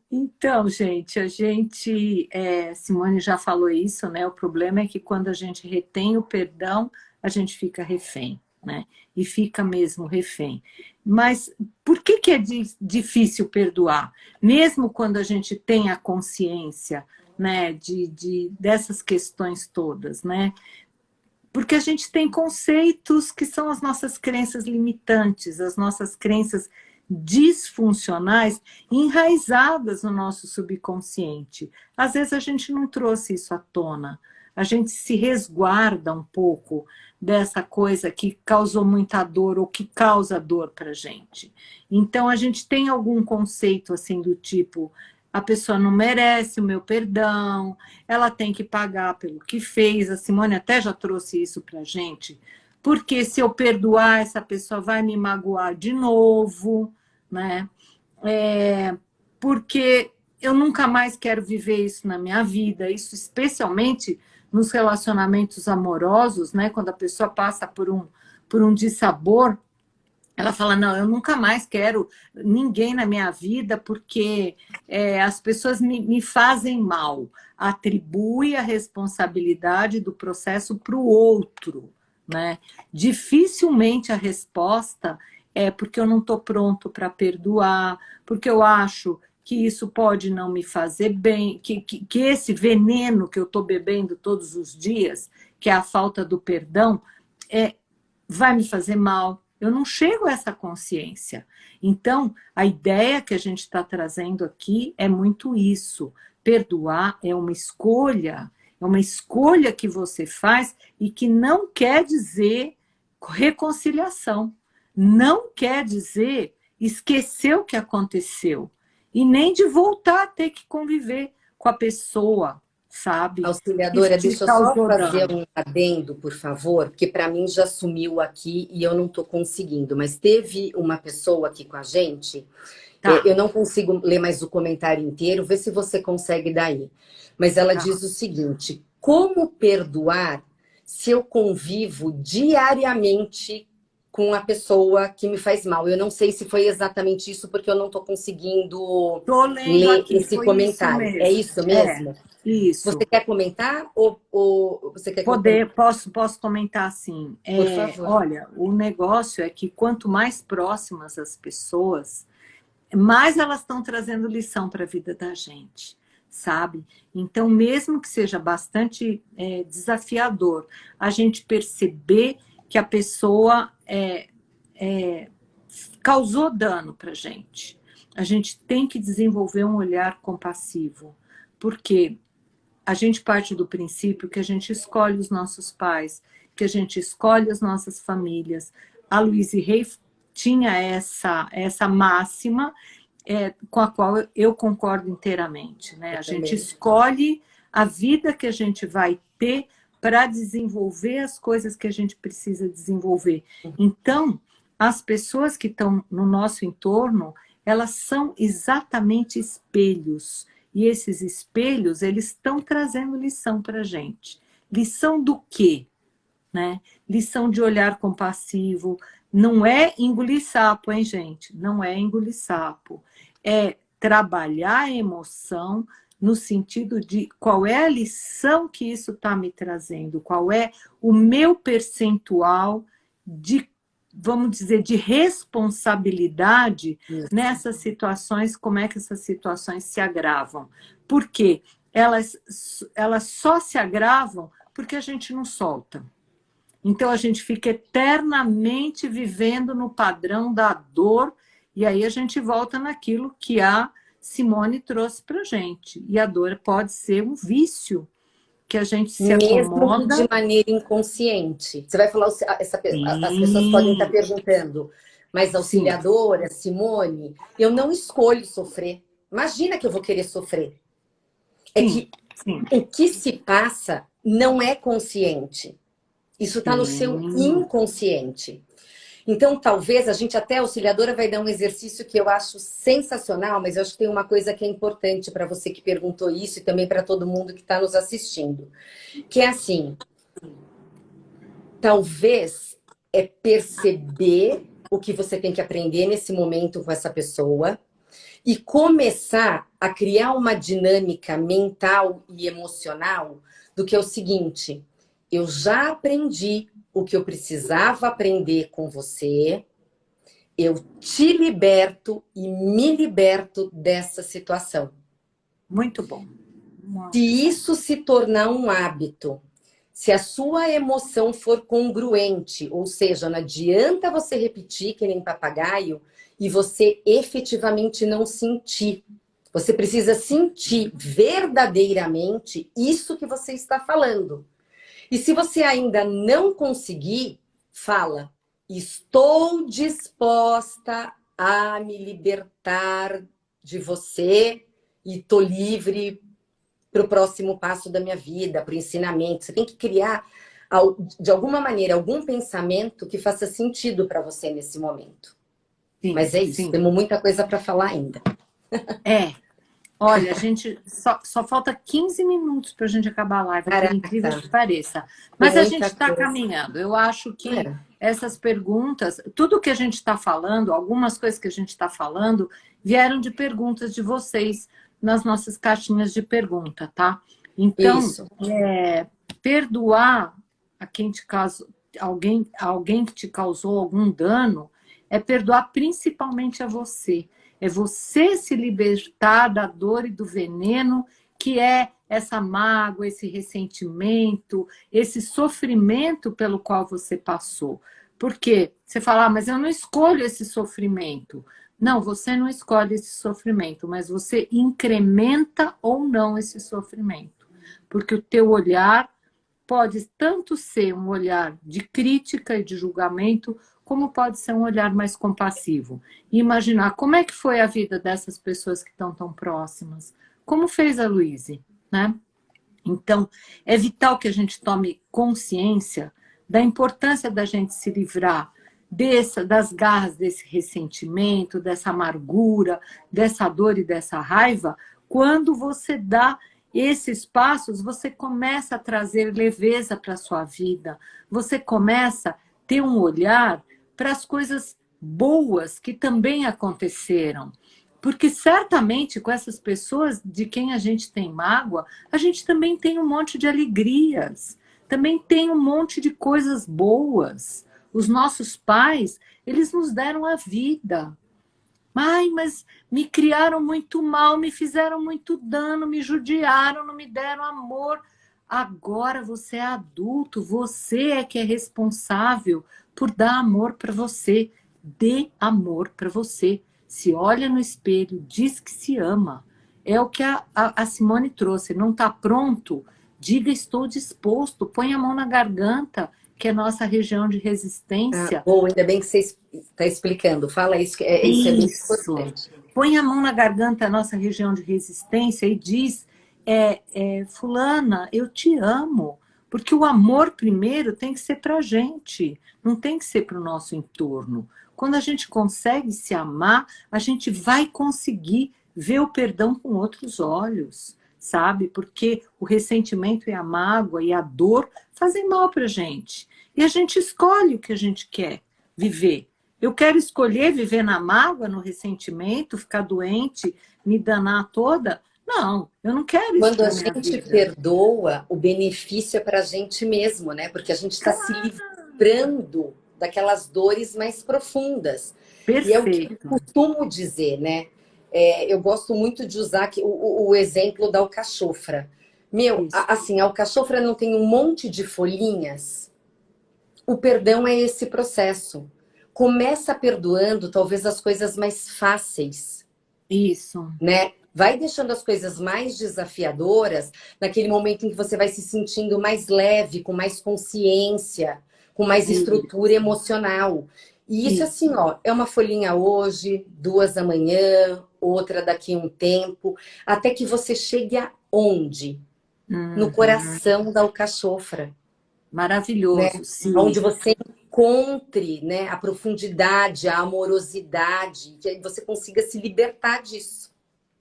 Então, gente, Simone já falou isso, né? O problema é que quando a gente retém o perdão, a gente fica refém, né? E fica mesmo refém. Mas por que é difícil perdoar? Mesmo quando a gente tem a consciência, né, dessas questões todas, né? Porque a gente tem conceitos que são as nossas crenças limitantes, as nossas crenças disfuncionais enraizadas no nosso subconsciente. Às vezes a gente não trouxe isso à tona, a gente se resguarda um pouco dessa coisa que causou muita dor ou que causa dor para a gente. Então a gente tem algum conceito assim do tipo, a pessoa não merece o meu perdão, ela tem que pagar pelo que fez. A Simone até já trouxe isso para a gente, porque se eu perdoar, essa pessoa vai me magoar de novo, né? Porque eu nunca mais quero viver isso na minha vida, isso especialmente nos relacionamentos amorosos, né? Quando a pessoa passa por um dissabor, ela fala, não, eu nunca mais quero ninguém na minha vida porque as pessoas me fazem mal. Atribui a responsabilidade do processo para o outro, né? Dificilmente a resposta é porque eu não estou pronto para perdoar, porque eu acho que isso pode não me fazer bem, que esse veneno que eu estou bebendo todos os dias, que é a falta do perdão, vai me fazer mal. Eu não chego a essa consciência. Então, a ideia que a gente está trazendo aqui é muito isso. Perdoar é uma escolha que você faz e que não quer dizer reconciliação. Não quer dizer esquecer o que aconteceu. E nem de voltar a ter que conviver com a pessoa, sabe?
Auxiliadora,
Que
deixa eu só
causou
fazer
dano.
um adendo, por favor, porque para mim já sumiu aqui e eu não estou conseguindo. Mas teve uma pessoa aqui com a gente,
Tá,
eu não consigo ler mais o comentário inteiro, vê se você consegue daí. Mas ela
tá.
diz o seguinte: como perdoar se eu convivo diariamente com a pessoa que me faz mal? Eu não sei se foi exatamente isso, porque eu não estou conseguindo
Tô lendo
ler
aqui,
esse
foi isso
comentário. É
mesmo.
isso mesmo? Você
Isso.
quer comentar ou você quer que eu comente?
Posso comentar assim.
Por favor.
Olha, o negócio é que quanto mais próximas as pessoas, mais elas estão trazendo lição para a vida da gente, sabe? Então, mesmo que seja bastante desafiador, a gente perceber que a pessoa causou dano para a gente tem que desenvolver um olhar compassivo, porque a gente parte do princípio que a gente escolhe os nossos pais, que a gente escolhe as nossas famílias. A Louise Hay tinha essa máxima com a qual eu concordo inteiramente, né?
Eu
A gente
também.
escolhe a vida que a gente vai ter para desenvolver as coisas que a gente precisa desenvolver. Então, as pessoas que estão no nosso entorno, elas são exatamente espelhos. E esses espelhos, eles estão trazendo lição para a gente. Lição do quê? Né? Lição de olhar compassivo. Não é engolir sapo, hein, gente? Não é engolir sapo. É trabalhar a emoção no sentido de qual é a lição que isso está me trazendo, qual é o meu percentual de, vamos dizer, de responsabilidade
Isso.
nessas situações, como é que essas situações se agravam. Por quê? Elas só se agravam porque a gente não solta. Então, a gente fica eternamente vivendo no padrão da dor, e aí a gente volta naquilo que a Simone trouxe para a gente. E a dor pode ser um vício, que a gente se
Mesmo que de
acomoda.
maneira inconsciente. Você vai falar, as pessoas podem estar
Sim,
perguntando, mas
sim,
auxiliadora, Simone, eu não escolho sofrer. Imagina que eu vou querer sofrer. É
sim,
que
sim,
o que se passa não é consciente. Isso está no seu
sim.
inconsciente. Então, talvez a gente até, auxiliadora, vai dar um exercício que eu acho sensacional, mas eu acho que tem uma coisa que é importante para você que perguntou isso e também para todo mundo que está nos assistindo. Que é assim, talvez é perceber o que você tem que aprender nesse momento com essa pessoa e começar a criar uma dinâmica mental e emocional do que é o seguinte: eu já aprendi o que eu precisava aprender com você, eu te liberto e me liberto dessa situação.
Muito bom.
Se
Muito bom.
isso se tornar um hábito, se a sua emoção for congruente, ou seja, não adianta você repetir que nem papagaio e você efetivamente não sentir. Você precisa sentir verdadeiramente isso que você está falando. E se você ainda não conseguir, fala: estou disposta a me libertar de você e estou livre para o próximo passo da minha vida, para o ensinamento. Você tem que criar, de alguma maneira, algum pensamento que faça sentido para você nesse momento.
Sim,
Mas é isso,
sim.
temos muita coisa para falar ainda.
É. Olha, a gente só falta 15 minutos para a gente acabar a live, por incrível
Caraca,
que pareça.
tem
Mas a gente
muita
está
coisa.
caminhando. Eu acho que
É,
essas perguntas, tudo que a gente está falando, algumas coisas que a gente está falando, vieram de perguntas de vocês nas nossas caixinhas de pergunta, tá? Então,
isso.
perdoar a quem te causou, alguém que te causou algum dano é perdoar principalmente a você. É você se libertar da dor e do veneno que é essa mágoa, esse ressentimento, esse sofrimento pelo qual você passou. Por quê? Você fala, mas eu não escolho esse sofrimento. Não, você não escolhe esse sofrimento, mas você incrementa ou não esse sofrimento. Porque o teu olhar pode tanto ser um olhar de crítica e de julgamento, como pode ser um olhar mais compassivo. E imaginar como é que foi a vida dessas pessoas que estão tão próximas. Como fez a Luíse, né? Então, é vital que a gente tome consciência da importância da gente se livrar das garras desse ressentimento, dessa amargura, dessa dor e dessa raiva. Quando você dá esses passos, você começa a trazer leveza para a sua vida, você começa a ter um olhar para as coisas boas que também aconteceram. Porque certamente com essas pessoas de quem a gente tem mágoa, a gente também tem um monte de alegrias, também tem um monte de coisas boas. Os nossos pais, eles nos deram a vida. Ai, mas me criaram muito mal, me fizeram muito dano, me judiaram, não me deram amor. Agora você é adulto, você é que é responsável por dar amor para você. Dê amor para você. Se olha no espelho, diz que se ama. É o que a Simone trouxe. Não está pronto? Diga estou disposto. Põe a mão na garganta, que é a nossa região de resistência.
Bom, ainda bem que você está explicando. Fala isso, isso é muito importante.
Põe a mão na garganta, a nossa região de resistência, e diz, fulana, eu te amo. Porque o amor primeiro tem que ser para a gente, não tem que ser para o nosso entorno. Quando a gente consegue se amar, a gente vai conseguir ver o perdão com outros olhos, sabe? Porque o ressentimento e a mágoa e a dor fazem mal para a gente. E a gente escolhe o que a gente quer viver. Eu quero escolher viver na mágoa, no ressentimento, ficar doente, me danar toda? Não, eu não quero isso.
Quando a gente perdoa, o benefício é para a gente mesmo, né? Porque a gente está se livrando daquelas dores mais profundas.
Perfeito.
E é o que eu costumo dizer, né? Eu gosto muito de usar aqui o exemplo da alcachofra. Assim, a alcachofra não tem um monte de folhinhas? O perdão é esse processo. Começa perdoando talvez as coisas mais fáceis.
Isso.
Né? Vai deixando as coisas mais desafiadoras naquele momento em que você vai se sentindo mais leve, com mais consciência, com mais estrutura emocional. E isso assim, ó, é uma folhinha hoje, 2 amanhã, outra daqui a um tempo, até que você chegue aonde? No coração da alcachofra.
Maravilhoso,
né?
sim.
Onde você encontre, né, a profundidade, a amorosidade, que você consiga se libertar disso.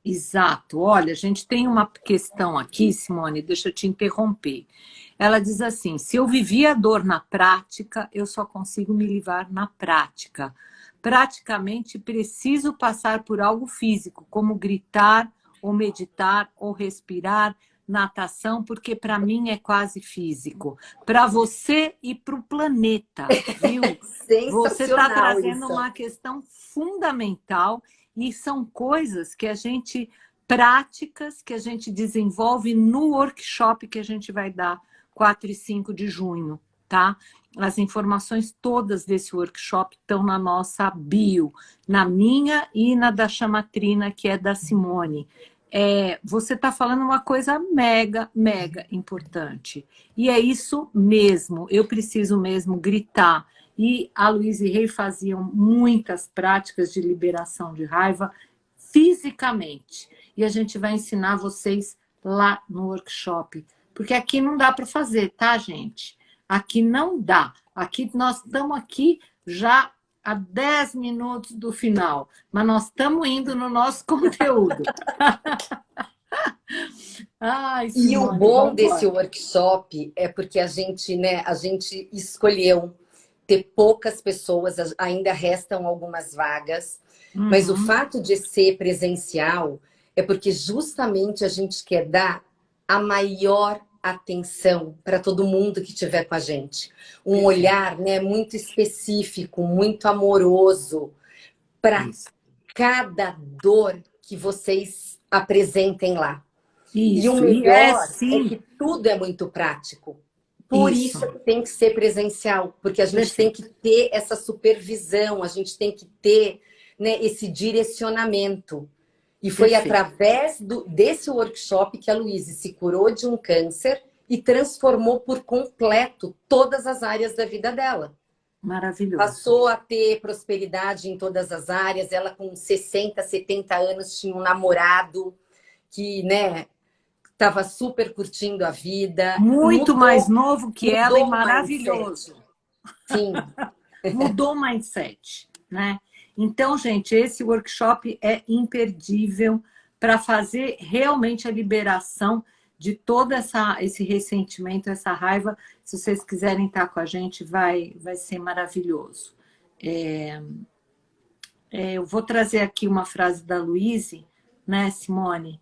Exato. Olha, a gente tem uma questão aqui, Simone, deixa eu te interromper. Ela diz assim, se eu vivi a dor na prática, eu só consigo me livrar na prática. Praticamente preciso passar por algo físico, como gritar, ou meditar, ou respirar, natação, porque para mim é quase físico. Para você e para o planeta, viu? Você está trazendo uma questão fundamental e são coisas que a gente, práticas que a gente desenvolve no workshop que a gente vai dar 4 e 5 de junho, tá? As informações todas desse workshop estão na nossa bio, na minha e na da Chamatrina, que é da Simone. Você está falando uma coisa mega, mega importante. E é isso mesmo, eu preciso mesmo gritar. E a Luíse Rey faziam muitas práticas de liberação de raiva fisicamente. E a gente vai ensinar vocês lá no workshop. Porque aqui não dá para fazer, tá, gente? Aqui não dá. Aqui nós estamos aqui já a 10 minutos do final, mas nós estamos indo no nosso conteúdo. Ai, Simone,
e o bom desse workshop é porque a gente escolheu ter poucas pessoas, ainda restam algumas vagas, mas o fato de ser presencial é porque justamente a gente quer dar a maior atenção para todo mundo que estiver com a gente. Um olhar, né, muito específico, muito amoroso para cada dor que vocês apresentem lá. E o melhor é que tudo é muito prático. Por isso que tem que ser presencial, porque a gente tem que ter essa supervisão, a gente tem que ter, né, esse direcionamento. E foi através desse workshop que a Luíse se curou de um câncer e transformou por completo todas as áreas da vida dela.
Maravilhoso.
Passou a ter prosperidade em todas as áreas. Ela, com 60, 70 anos, tinha um namorado que, né, estava super curtindo a vida.
Muito mais novo que ela e maravilhoso.
Sim.
Mudou o mindset, né? Então, gente, esse workshop é imperdível para fazer realmente a liberação de todo esse ressentimento, essa raiva. Se vocês quiserem estar com a gente, vai ser maravilhoso. Eu vou trazer aqui uma frase da Luíse, né, Simone?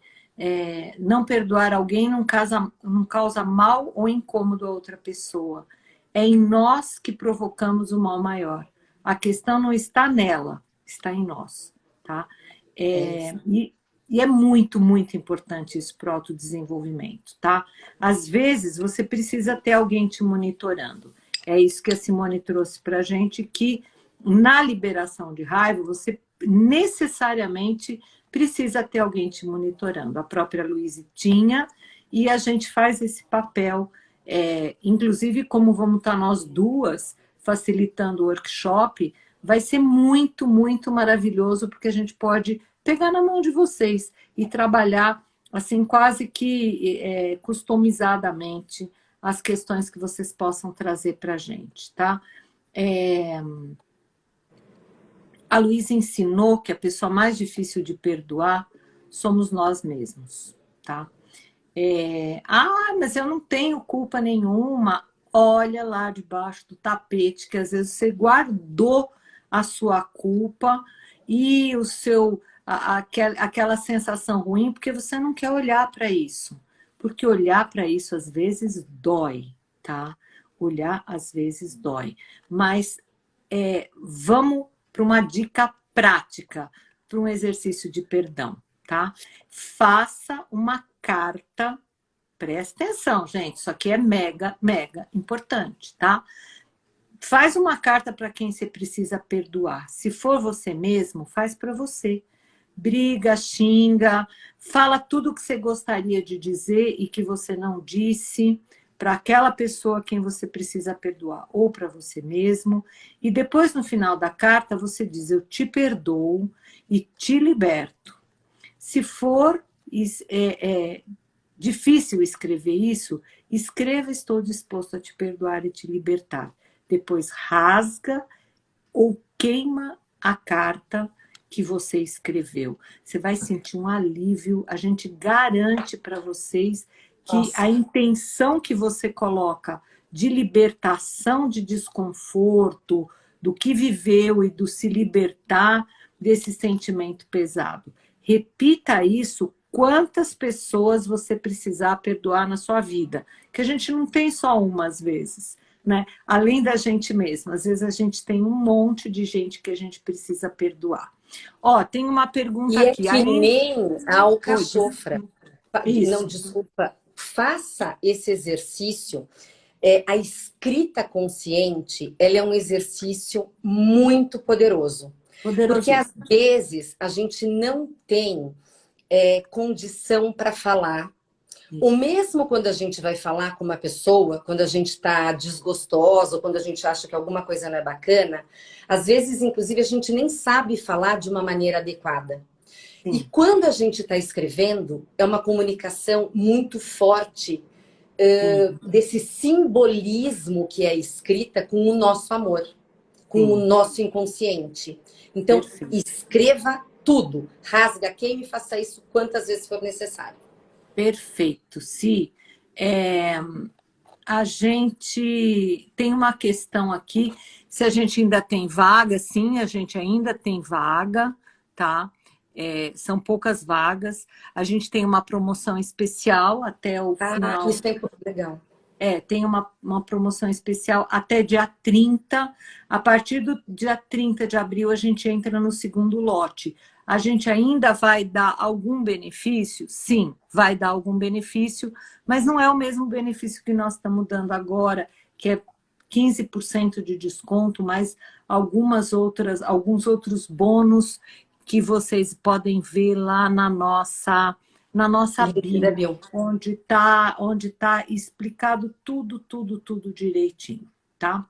Não perdoar alguém não causa mal ou incômodo a outra pessoa. É em nós que provocamos o mal maior. A questão não está nela, está em nós. Tá? E é muito, muito importante isso para o autodesenvolvimento. Tá? Às vezes, você precisa ter alguém te monitorando. É isso que a Simone trouxe para a gente, que na liberação de raiva, você necessariamente precisa ter alguém te monitorando. A própria Luíse tinha, e a gente faz esse papel, inclusive como vamos estar nós duas facilitando o workshop, vai ser muito, muito maravilhoso, porque a gente pode pegar na mão de vocês e trabalhar assim quase que customizadamente as questões que vocês possam trazer para a gente, tá? A Luísa ensinou que a pessoa mais difícil de perdoar somos nós mesmos, tá? Mas eu não tenho culpa nenhuma. Olha lá debaixo do tapete, que às vezes você guardou a sua culpa e aquela sensação ruim, porque você não quer olhar para isso. Porque olhar para isso às vezes dói, tá? Olhar às vezes dói. Mas vamos para uma dica prática, para um exercício de perdão, tá? Faça uma carta, presta atenção, gente, isso aqui é mega, mega importante, tá? Faz uma carta para quem você precisa perdoar. Se for você mesmo, faz para você. Briga, xinga, fala tudo o que você gostaria de dizer e que você não disse para aquela pessoa a quem você precisa perdoar, ou para você mesmo. E depois, no final da carta, você diz: eu te perdoo e te liberto. Se for difícil escrever isso, escreva: estou disposto a te perdoar e te libertar. Depois rasga ou queima a carta que você escreveu. Você vai sentir um alívio. A gente garante para vocês que a intenção que você coloca de libertação de desconforto, do que viveu e do se libertar desse sentimento pesado. Repita isso quantas pessoas você precisar perdoar na sua vida. Que a gente não tem só uma, às vezes, né? Além da gente mesma. Às vezes a gente tem um monte de gente que a gente precisa perdoar. Ó, tem uma pergunta aqui.
E é que nem a alcachofra. Não, desculpa. Faça esse exercício. A escrita consciente, ela é um exercício muito poderoso. Porque às vezes a gente não tem condição para falar. Ou mesmo quando a gente vai falar com uma pessoa, quando a gente está desgostosa, ou quando a gente acha que alguma coisa não é bacana, às vezes, inclusive, a gente nem sabe falar de uma maneira adequada. Sim. E quando a gente está escrevendo, é uma comunicação muito forte desse simbolismo que é escrita com o nosso amor, com o nosso inconsciente. Então, escreva tudo. Rasga, queime e faça isso quantas vezes for necessário.
Perfeito. Sim. A gente tem uma questão aqui, se a gente ainda tem vaga. Sim, a gente ainda tem vaga, tá? são poucas vagas. A gente tem uma promoção especial até o final.
Isso é legal.
Tem uma promoção especial até dia 30. A partir do dia 30 de abril, a gente entra no segundo lote. A gente ainda vai dar algum benefício? Sim, vai dar algum benefício, mas não é o mesmo benefício que nós estamos dando agora, que é 15% de desconto, mais alguns outros bônus que vocês podem ver lá na nossa bio, onde tá explicado tudo direitinho, tá?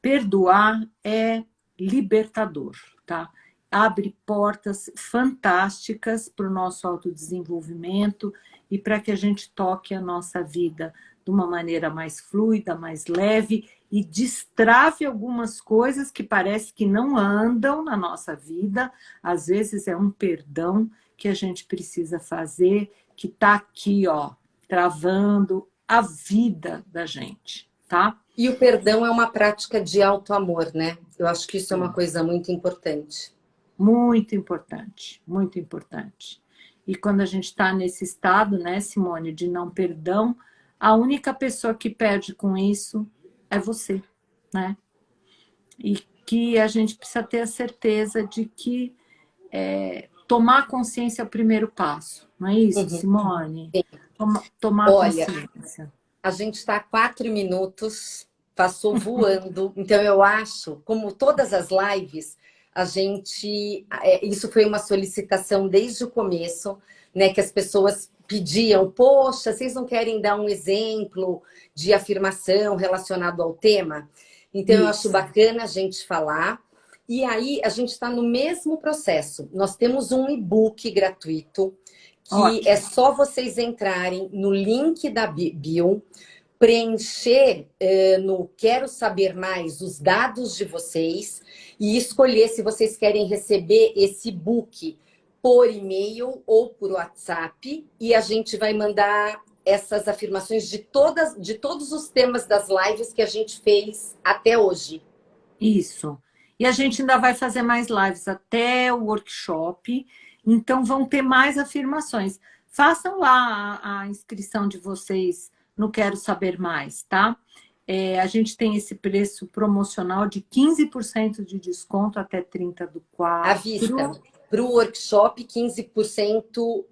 Perdoar é libertador, tá? Abre portas fantásticas para o nosso autodesenvolvimento e para que a gente toque a nossa vida de uma maneira mais fluida, mais leve e destrave algumas coisas que parece que não andam na nossa vida. Às vezes é um perdão que a gente precisa fazer, que está aqui, ó, travando a vida da gente, tá?
E o perdão é uma prática de auto-amor, né? Eu acho que isso é uma coisa muito importante.
Muito importante, muito importante. E quando a gente está nesse estado, né, Simone, de não perdão, a única pessoa que perde com isso é você, né? E que a gente precisa ter a certeza de que tomar consciência é o primeiro passo, não é isso, Simone? Tomar consciência.
A gente está a 4 minutos, passou voando. Então, eu acho, como todas as lives, isso foi uma solicitação desde o começo, né? Que as pessoas pediam, poxa, vocês não querem dar um exemplo de afirmação relacionado ao tema? Então, eu acho bacana a gente falar. E aí, a gente está no mesmo processo. Nós temos um e-book gratuito, que é só vocês entrarem no link da bio, preencher no Quero Saber Mais os dados de vocês e escolher se vocês querem receber esse book por e-mail ou por WhatsApp, e a gente vai mandar essas afirmações de todos os temas das lives que a gente fez até hoje.
Isso. E a gente ainda vai fazer mais lives até o workshop, então vão ter mais afirmações. Façam lá a inscrição de vocês no Quero Saber Mais, tá? A gente tem esse preço promocional de 15% de desconto até 30/4.
À vista. Para o workshop, 15%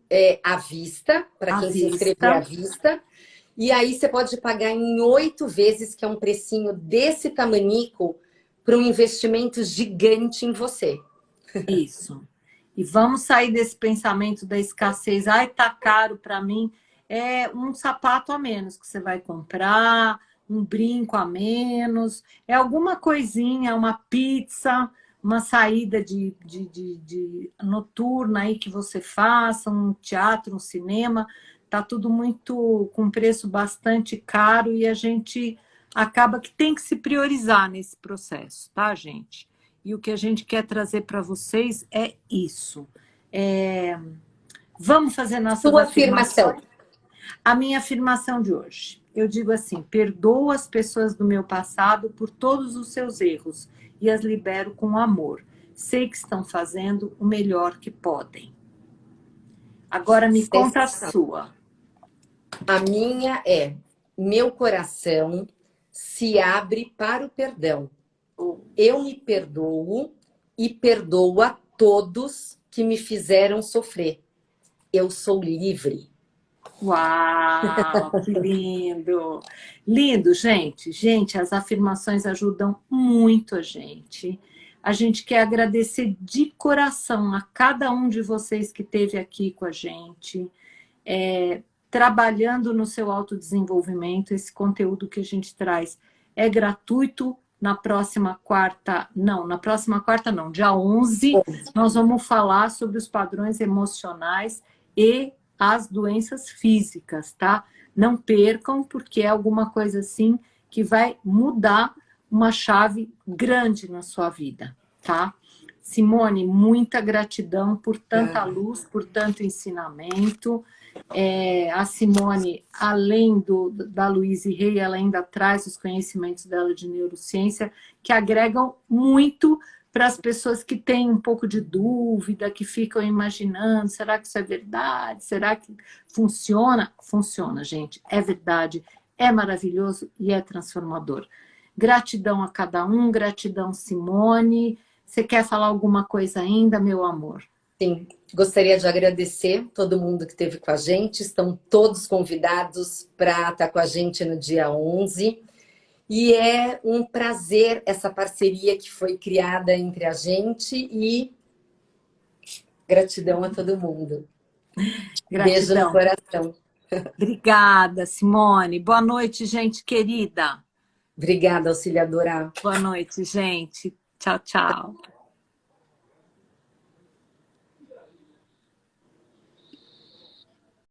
à vista, para quem se inscrever à vista. E aí você pode pagar em 8 vezes, que é um precinho desse tamanico, para um investimento gigante em você.
Isso. E vamos sair desse pensamento da escassez. Ai, tá caro para mim. É um sapato a menos que você vai comprar, um brinco a menos, é alguma coisinha, uma pizza, uma saída de noturna aí que você faça, um teatro, um cinema. Tá tudo muito com preço bastante caro e a gente acaba que tem que se priorizar nesse processo, tá, gente? E o que a gente quer trazer para vocês é isso. Vamos fazer nossa
afirmação.
A minha afirmação de hoje. Eu digo assim: perdoo as pessoas do meu passado por todos os seus erros e as libero com amor. Sei que estão fazendo o melhor que podem. Agora me conta a sua.
A minha é: meu coração se abre para o perdão. Eu me perdoo e perdoo a todos que me fizeram sofrer. Eu sou livre.
Uau, que lindo! Lindo, gente. Gente, as afirmações ajudam muito a gente. A gente quer agradecer de coração a cada um de vocês que esteve aqui com a gente, trabalhando no seu autodesenvolvimento. Esse conteúdo que a gente traz é gratuito. Na próxima quarta, dia 11, nós vamos falar sobre os padrões emocionais e as doenças físicas, tá? Não percam, porque é alguma coisa assim que vai mudar uma chave grande na sua vida, tá? Simone, muita gratidão por tanta luz, por tanto ensinamento. A Simone, além da Louise Hay, ela ainda traz os conhecimentos dela de neurociência, que agregam muito para as pessoas que têm um pouco de dúvida, que ficam imaginando, será que isso é verdade? Será que funciona? Funciona, gente, é verdade, é maravilhoso e é transformador. Gratidão a cada um, gratidão, Simone. Você quer falar alguma coisa ainda, meu amor?
Sim, gostaria de agradecer todo mundo que esteve com a gente. Estão todos convidados para estar com a gente no dia 11. E é um prazer essa parceria que foi criada entre a gente e gratidão a todo mundo. Beijo no
Gratidão.
coração.
Obrigada, Simone. Boa noite, gente querida.
Obrigada, auxiliadora.
Boa noite, gente. Tchau, tchau.